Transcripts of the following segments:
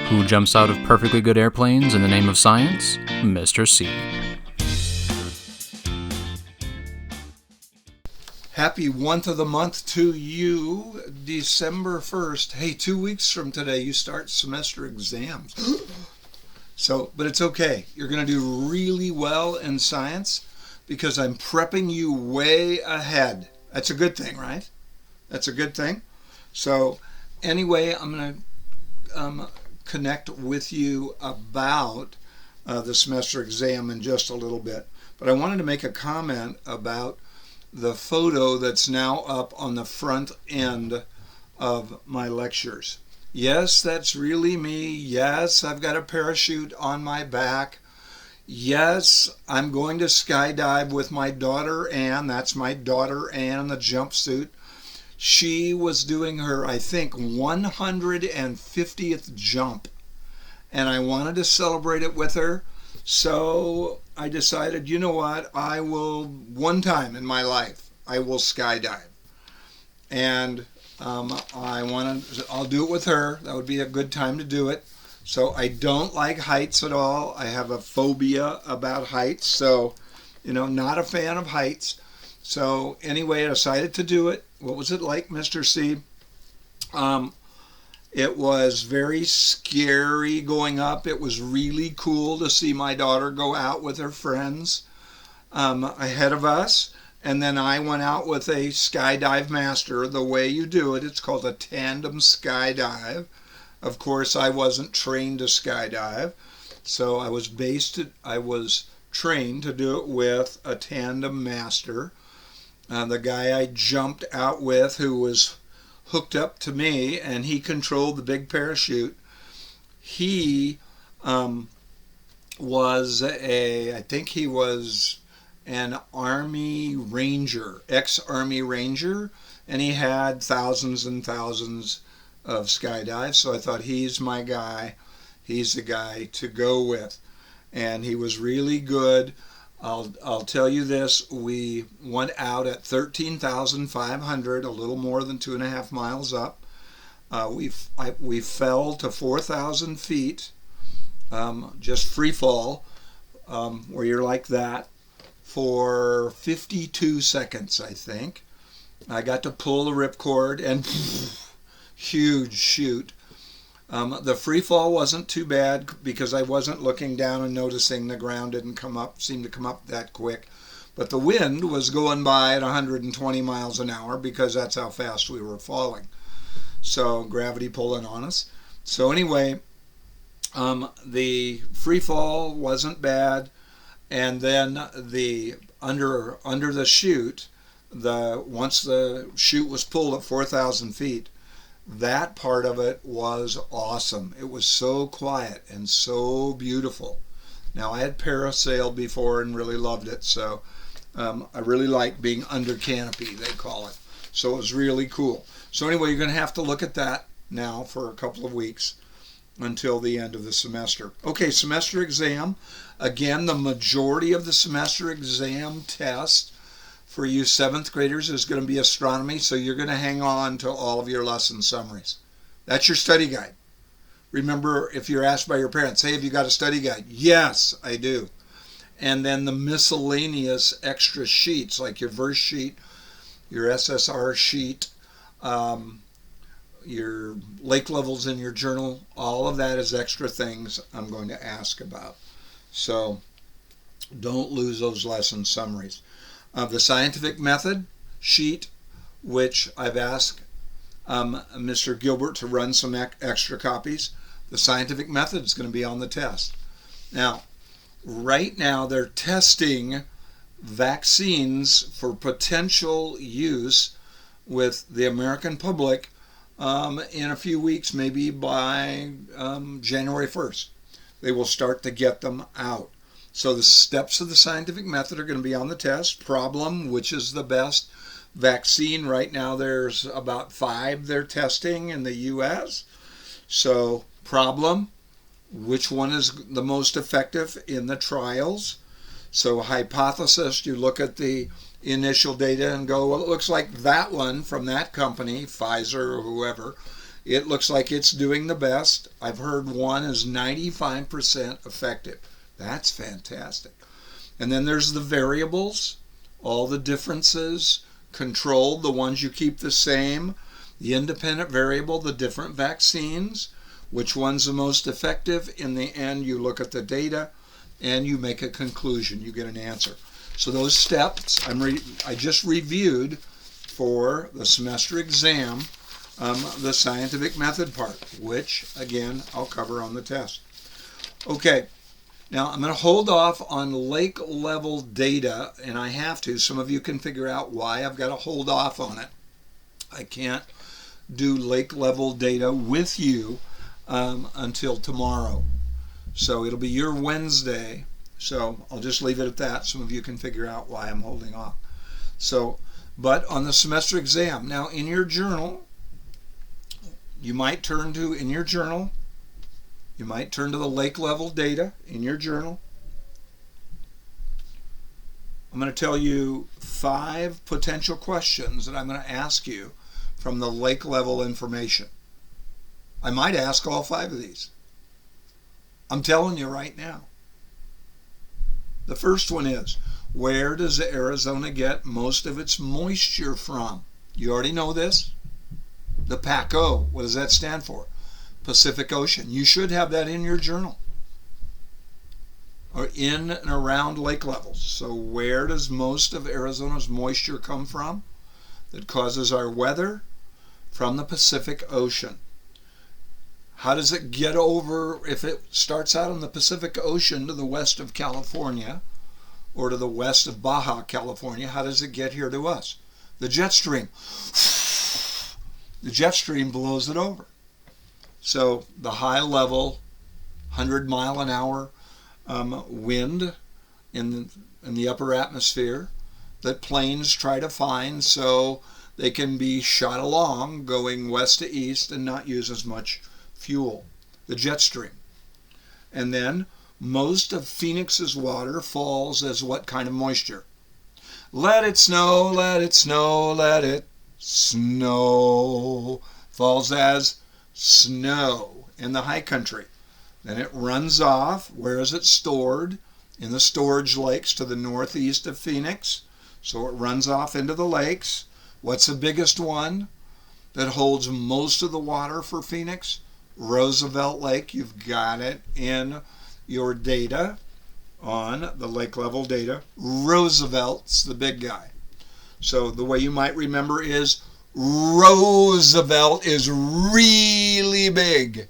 Who jumps out of perfectly good airplanes in the name of science? Mr. C. Happy 1st of the month to you, December 1st. Hey, 2 weeks from today, you start semester exams. But it's okay. You're going to do really well in science because I'm prepping you way ahead. That's a good thing, right? That's a good thing. So anyway, I'm going to connect with you about the semester exam in just a little bit. But I wanted to make a comment about the photo that's now up on the front end of my lectures. Yes, that's really me. Yes, I've got a parachute on my back. Yes, I'm going to skydive with my daughter Ann. That's my daughter Ann in the jumpsuit. She was doing her, I think, 150th jump, and I wanted to celebrate it with her. So I decided, you know what, I will, one time in my life, I will skydive. And I'll do it with her. That would be a good time to do it. So I don't like heights at all. I have a phobia about heights. So, not a fan of heights. So anyway, I decided to do it. What was it like, Mr. C? It was very scary going up. It was really cool to see my daughter go out with her friends ahead of us. And then I went out with a skydive master. The way you do it, it's called a tandem skydive. Of course, I wasn't trained to skydive. So I was trained to do it with a tandem master. The guy I jumped out with, who was hooked up to me, and he controlled the big parachute. He I think he was an Army Ranger, ex-Army Ranger, and he had thousands and thousands of skydives. So I thought, he's my guy. He's the guy to go with. And he was really good. I'll tell you this, we went out at 13,500, a little more than 2.5 miles up. We fell to 4,000 feet, just free fall, where you're like that, for 52 seconds, I think. I got to pull the ripcord and huge chute. The free fall wasn't too bad because I wasn't looking down and noticing the ground didn't seem to come up that quick. But the wind was going by at 120 miles an hour because that's how fast we were falling. So gravity pulling on us. So anyway, the free fall wasn't bad. And then the under the chute, once the chute was pulled at 4,000 feet, that part of it was awesome. It was so quiet and so beautiful. Now, I had parasailed before and really loved it, so I really like being under canopy, they call it. So it was really cool. So anyway, you're going to have to look at that now for a couple of weeks until the end of the semester. Okay, semester exam. Again, the majority of the semester exam test for you 7th graders is going to be astronomy, so you're going to hang on to all of your lesson summaries. That's your study guide. Remember, if you're asked by your parents, hey, have you got a study guide? Yes, I do. And then the miscellaneous extra sheets, like your verse sheet, your SSR sheet, your lake levels in your journal, all of that is extra things I'm going to ask about. So don't lose those lesson summaries. The scientific method sheet, which I've asked Mr. Gilbert to run some extra copies. The scientific method is going to be on the test. Now, right now they're testing vaccines for potential use with the American public in a few weeks, maybe by January 1st. They will start to get them out. So the steps of the scientific method are going to be on the test. Problem, which is the best vaccine? Right now there's about 5 they're testing in the U.S. So problem, which one is the most effective in the trials? So hypothesis, you look at the initial data and go, well, it looks like that one from that company, Pfizer or whoever, It looks like it's doing the best. I've heard one is 95% effective. That's fantastic. And then there's the variables, all the differences, controlled, the ones you keep the same, the independent variable, the different vaccines, which one's the most effective. In the end, you look at the data and you make a conclusion. You get an answer. So those steps I just reviewed for the semester exam, the scientific method part, which, again, I'll cover on the test. Okay, now I'm going to hold off on lake level data, and I have to. Some of you can figure out why I've got to hold off on it. I can't do lake level data with you until tomorrow. So it'll be your Wednesday. So I'll just leave it at that. Some of you can figure out why I'm holding off. So, but on the semester exam, now in your journal, you might turn to the lake level data in your journal. I'm going to tell you 5 potential questions that I'm going to ask you from the lake level information. I might ask all 5 of these. I'm telling you right now. The first one is, where does Arizona get most of its moisture from? You already know this. The PACO, what does that stand for? Pacific Ocean. You should have that in your journal, or in and around lake levels. So where does most of Arizona's moisture come from that causes our weather? From the Pacific Ocean. How does it get over, if it starts out in the Pacific Ocean to the west of California or to the west of Baja California, how does it get here to us? The jet stream. The jet stream blows it over. So the high level 100-mile-an-hour wind in the upper atmosphere that planes try to find so they can be shot along going west to east and not use as much fuel, the jet stream. And then most of Phoenix's water falls as what kind of moisture? Let it snow, let it snow, let it snow. Falls as snow in the high country. Then it runs off. Where is it stored? In the storage lakes to the northeast of Phoenix. So it runs off into the lakes. What's the biggest one that holds most of the water for Phoenix? Roosevelt Lake. You've got it in your data on the lake level data. Roosevelt's the big guy. So the way you might remember is Roosevelt is really big.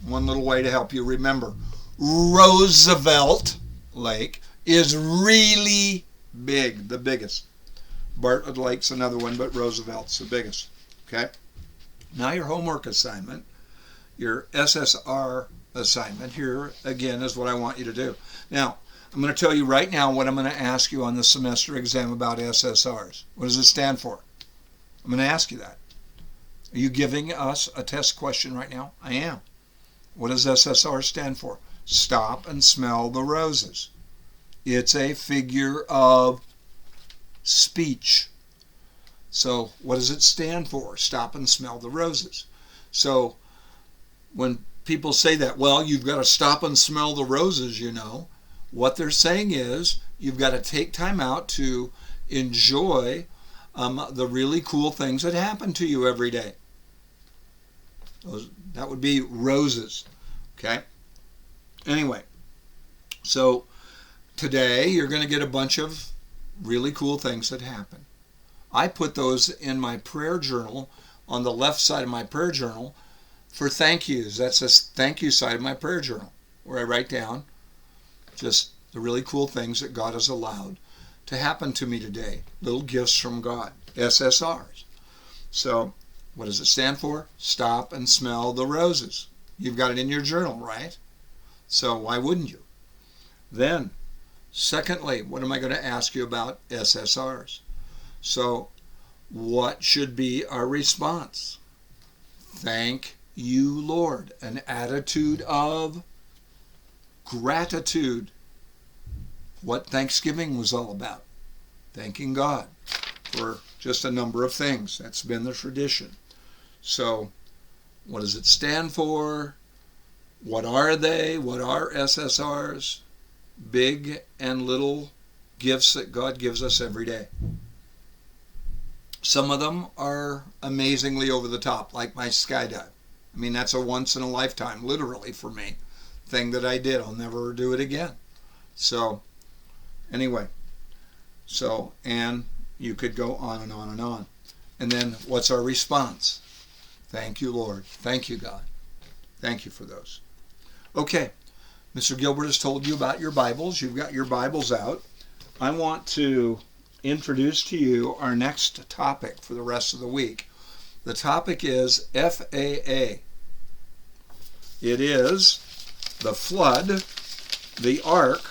One little way to help you remember. Roosevelt Lake is really big, the biggest. Bartlett Lake's another one, but Roosevelt's the biggest. Okay? Now your homework assignment, your SSR assignment here, again, is what I want you to do. Now, I'm going to tell you right now what I'm going to ask you on the semester exam about SSRs. What does it stand for? I'm going to ask you that. Are you giving us a test question right now? I am. What does SSR stand for? Stop and smell the roses. It's a figure of speech. So what does it stand for? Stop and smell the roses. So when people say that, well, you've got to stop and smell the roses, you know, what they're saying is you've got to take time out to enjoy the really cool things that happen to you every day. That would be roses. Okay? Anyway, so today you're going to get a bunch of really cool things that happen. I put those in my prayer journal on the left side of my prayer journal for thank yous. That's a thank you side of my prayer journal where I write down just the really cool things that God has allowed to happen to me today. Little gifts from God. SSRs. So what does it stand for? Stop and smell the roses. You've got it in your journal, right? So why wouldn't you? Then, secondly, what am I going to ask you about SSRs? So what should be our response? Thank you, Lord. An attitude of gratitude. What Thanksgiving was all about. Thanking God for just a number of things. That's been the tradition. So what does it stand for? What are they? What are SSRs? Big and little gifts that God gives us every day. Some of them are amazingly over the top, like my skydive. I mean, that's a once in a lifetime, literally, for me, thing that I did. I'll never do it again. So, anyway, and you could go on and on and on. And then what's our response? Thank you, Lord. Thank you, God. Thank you for those. Okay, Mr. Gilbert has told you about your Bibles. You've got your Bibles out. I want to introduce to you our next topic for the rest of the week. The topic is FAA. It is the flood, the ark,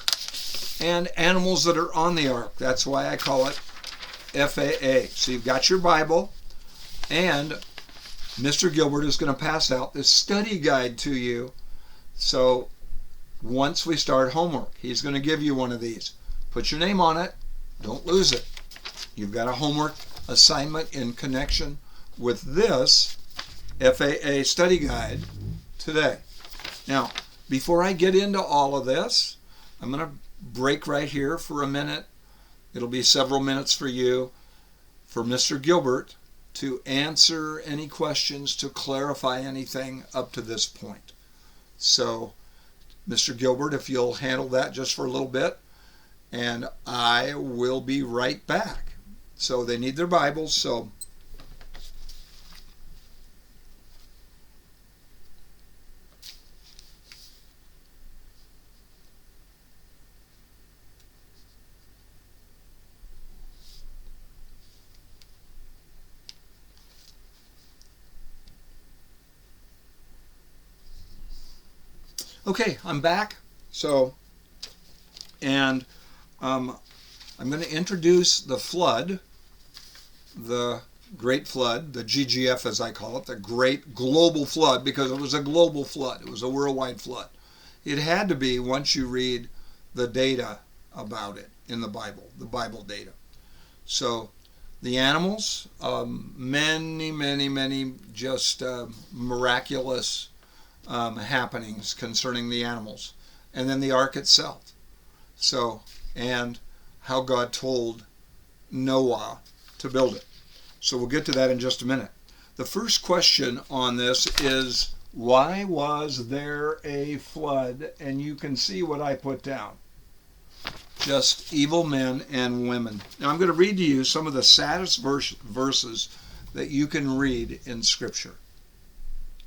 and animals that are on the ark. That's why I call it FAA. So you've got your Bible, and Mr. Gilbert is going to pass out this study guide to you. So once we start homework, he's going to give you one of these. Put your name on it. Don't lose it. You've got a homework assignment in connection with this FAA study guide today. Now, before I get into all of this, I'm going to break right here for a minute. It'll be several minutes for you, for Mr. Gilbert, to answer any questions, to clarify anything up to this point. So, Mr. Gilbert, if you'll handle that just for a little bit, and I will be right back. So they need their Bibles, so okay, I'm back. So, and I'm going to introduce the flood, the Great Flood, the GGF as I call it, the Great Global Flood, because it was a global flood. It was a worldwide flood. It had to be once you read the data about it in the Bible data. So the animals, many just miraculous happenings concerning the animals. And then the ark itself. So, and how God told Noah to build it. So we'll get to that in just a minute. The first question on this is, why was there a flood? And you can see what I put down. Just evil men and women. Now I'm going to read to you some of the saddest verses that you can read in Scripture.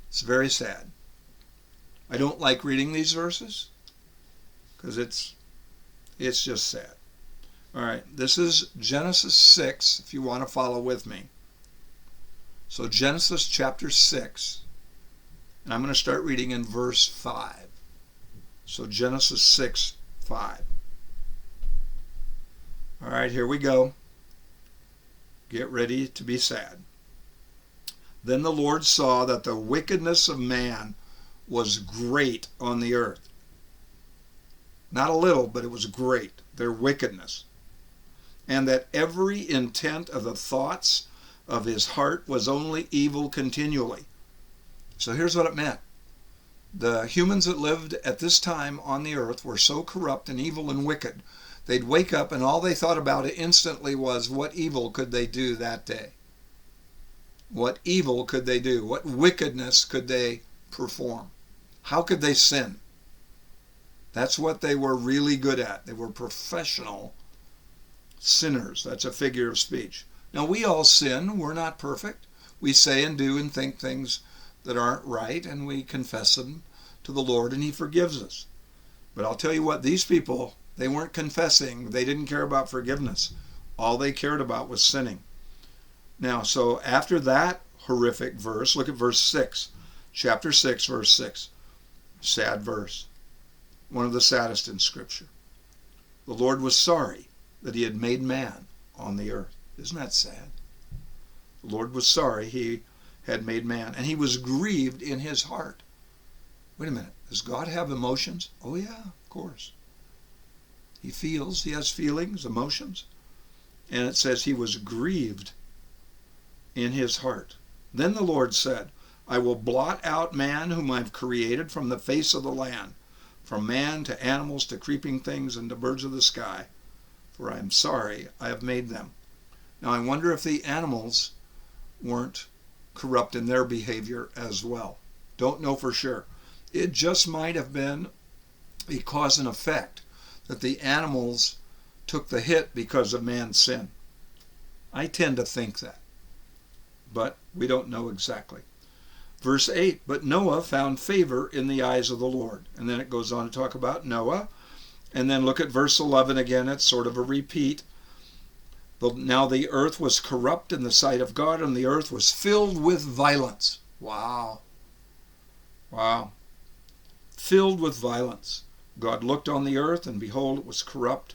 It's very sad. I don't like reading these verses because it's just sad. All right, this is Genesis 6, if you want to follow with me. So Genesis chapter 6, and I'm going to start reading in verse 5. So Genesis 6, 5. All right, here we go. Get ready to be sad. Then the Lord saw that the wickedness of man was great on the earth. Not a little, but it was great, their wickedness. And that every intent of the thoughts of his heart was only evil continually. So here's what it meant. The humans that lived at this time on the earth were so corrupt and evil and wicked, they'd wake up and all they thought about it instantly was, what evil could they do that day? What evil could they do? What wickedness could they perform? How could they sin? That's what they were really good at. They were professional sinners. That's a figure of speech. Now, we all sin. We're not perfect. We say and do and think things that aren't right, and we confess them to the Lord, and He forgives us. But I'll tell you what, these people, they weren't confessing. They didn't care about forgiveness. All they cared about was sinning. Now, so after that horrific verse, look at verse 6. Chapter 6, verse 6. Sad verse. One of the saddest in Scripture. The Lord was sorry that He had made man on the earth. Isn't that sad? The Lord was sorry He had made man, and He was grieved in His heart. Wait a minute. Does God have emotions? Oh yeah, of course. He feels. He has feelings, emotions. And it says He was grieved in His heart. Then the Lord said, I will blot out man whom I've created from the face of the land, from man to animals to creeping things and to birds of the sky, for I am sorry I have made them. Now I wonder if the animals weren't corrupt in their behavior as well. Don't know for sure. It just might have been a cause and effect that the animals took the hit because of man's sin. I tend to think that, but we don't know exactly. Verse 8, but Noah found favor in the eyes of the Lord. And then it goes on to talk about Noah. And then look at verse 11 again. It's sort of a repeat. Now the earth was corrupt in the sight of God, and the earth was filled with violence. Wow. Wow. Filled with violence. God looked on the earth, and behold, it was corrupt,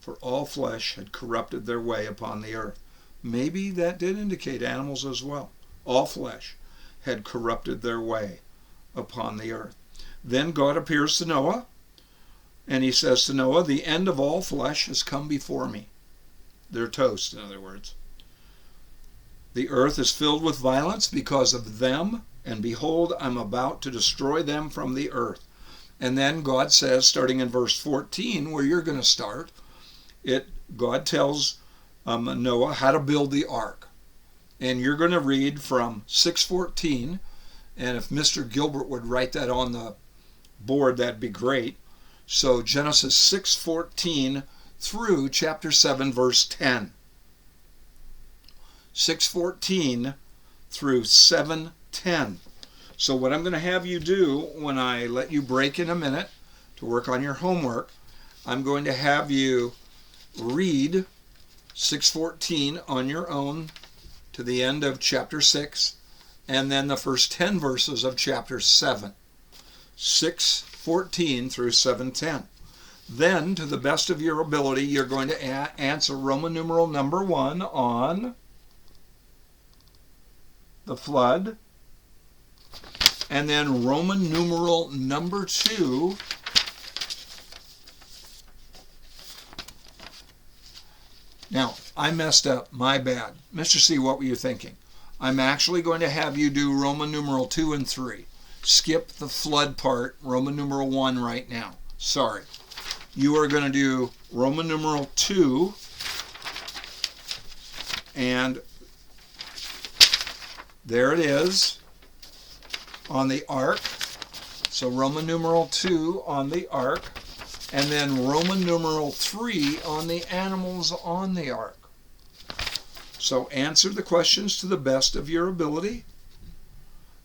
for all flesh had corrupted their way upon the earth. Maybe that did indicate animals as well. All flesh had corrupted their way upon the earth. Then God appears to Noah, and he says to Noah, the end of all flesh has come before me. They're toast, in other words. The earth is filled with violence because of them, and behold, I'm about to destroy them from the earth. And then God says, starting in verse 14, where you're going to start, God tells Noah how to build the ark. And you're going to read from 6:14, and if Mr. Gilbert would write that on the board, that'd be great. So Genesis 6:14 through chapter 7, verse 10. 6:14 through 7:10. So what I'm going to have you do when I let you break in a minute to work on your homework, I'm going to have you read 6:14 on your own to the end of chapter 6, and then the first 10 verses of chapter 7. 6:14 through 7:10. Then, to the best of your ability, you're going to answer Roman numeral number 1 on the flood, and then Roman numeral number 2 Now, I messed up. My bad. Mr. C, what were you thinking? I'm actually going to have you do Roman numeral 2 and 3. Skip the flood part, Roman numeral 1 right now. Sorry. You are going to do Roman numeral 2 and there it is on the ark. So Roman numeral 2 on the ark, and then Roman numeral 3 on the animals on the ark. So answer the questions to the best of your ability.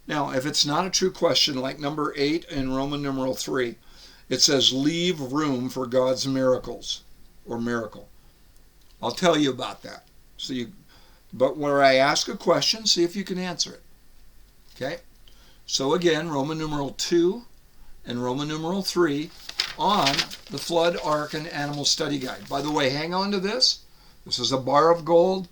Now, if it's not a true question, like number 8 in Roman numeral 3, it says leave room for God's miracles or miracle. I'll tell you about that. But where I ask a question, see if you can answer it. Okay? So again, Roman numeral 2 and Roman numeral 3 on the Flood, Ark, and Animal Study Guide. By the way, hang on to this. This is a bar of gold.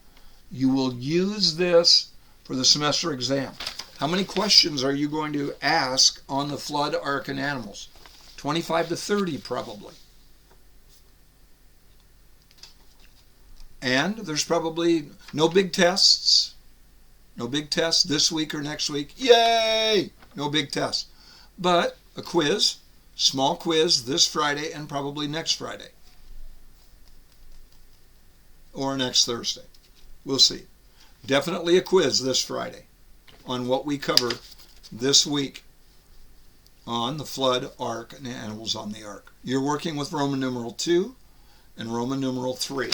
You will use this for the semester exam. How many questions are you going to ask on the Flood, Ark, and Animals? 25 to 30 probably. And there's probably no big tests. No big tests this week or next week. Yay! No big tests. But a quiz, small quiz this Friday and probably next Friday. Or next Thursday. We'll see. Definitely a quiz this Friday on what we cover this week on the Flood, Ark, and Animals on the Ark. You're working with Roman numeral 2 and Roman numeral 3.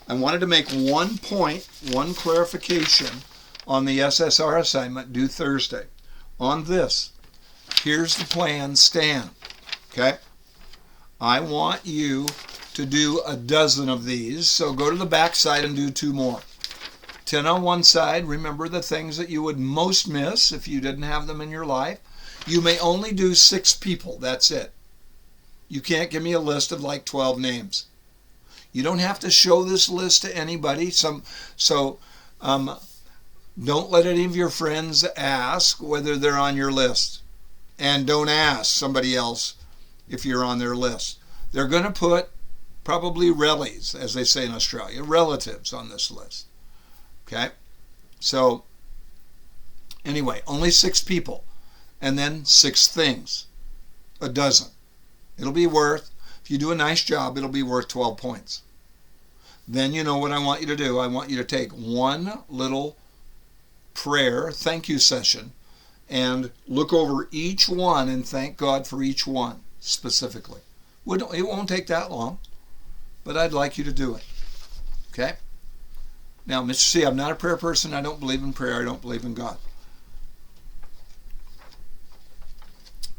I wanted to make one point, one clarification on the SSR assignment due Thursday. On this, here's the plan, Stan. Okay? I want you to do a dozen of these, so go to the back side and do 2 more. 10 on one side. Remember the things that you would most miss if you didn't have them in your life. You may only do 6 people. That's it. You can't give me a list of like 12 names. You don't have to show this list to anybody. Don't let any of your friends ask whether they're on your list. And don't ask somebody else if you're on their list. They're going to put probably relis, as they say in Australia, relatives on this list. Okay? So Anyway, only 6 people. And then 6 things. A dozen. It'll be worth, if you do a nice job, it'll be worth 12 points. Then you know what I want you to do. I want you to take one little prayer, thank you session, and look over each one and thank God for each one specifically. It won't take that long, but I'd like you to do it. Okay? Now, Mr. C, I'm not a prayer person. I don't believe in prayer. I don't believe in God.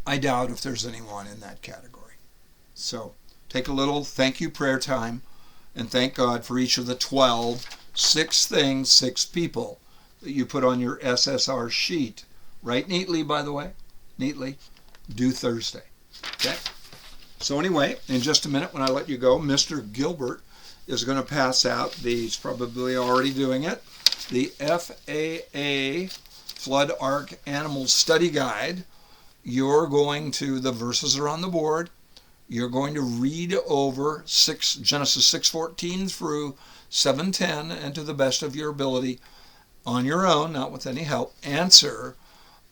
I doubt if there's anyone in that category. So take a little thank you prayer time and thank God for each of the 12, 6 things, 6 people that you put on your SSR sheet. Write neatly, by the way. Neatly. Due Thursday. Okay? So anyway, in just a minute when I let you go, Mr. Gilbert is going to pass out he's probably already doing it, the FAA Flood Ark Animal Study Guide. You're going to, the verses are on the board. You're going to read over Genesis 6:14 through 7:10, and to the best of your ability, on your own, not with any help, answer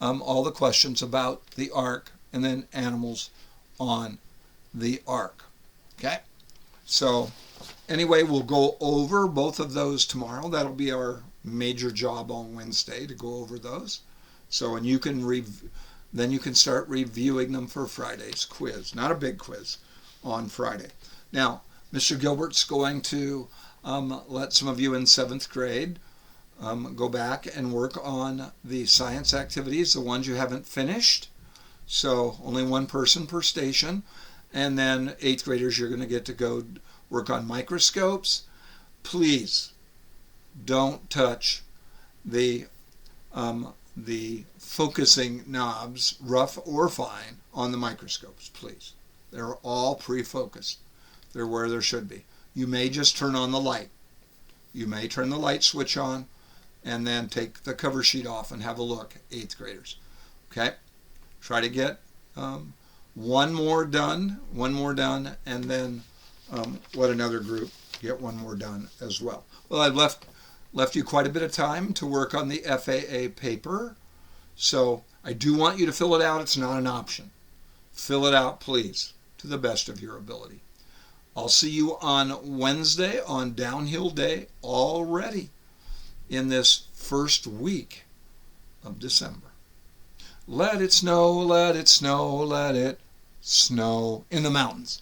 all the questions about the ark and then animals on the ark. Okay? So anyway, we'll go over both of those tomorrow. That'll be our major job on Wednesday, to go over those. So, and you can then you can start reviewing them for Friday's quiz. Not a big quiz on Friday. Now, Mr. Gilbert's going to let some of you in 7th grade go back and work on the science activities, the ones you haven't finished. So only one person per station. And then 8th graders, you're going to get to go work on microscopes. Please don't touch the focusing knobs, rough or fine, on the microscopes, please. They're all pre-focused. They're where there should be. You may just turn on the light. You may turn the light switch on and then take the cover sheet off and have a look, 8th graders. Okay? Try to get one more done, and then let another group get one more done as well. Well, I've left you quite a bit of time to work on the FAA paper. So I do want you to fill it out. It's not an option. Fill it out, please, to the best of your ability. I'll see you on Wednesday, on Downhill Day, already in this first week of December. Let it snow, let it snow, let it snow in the mountains.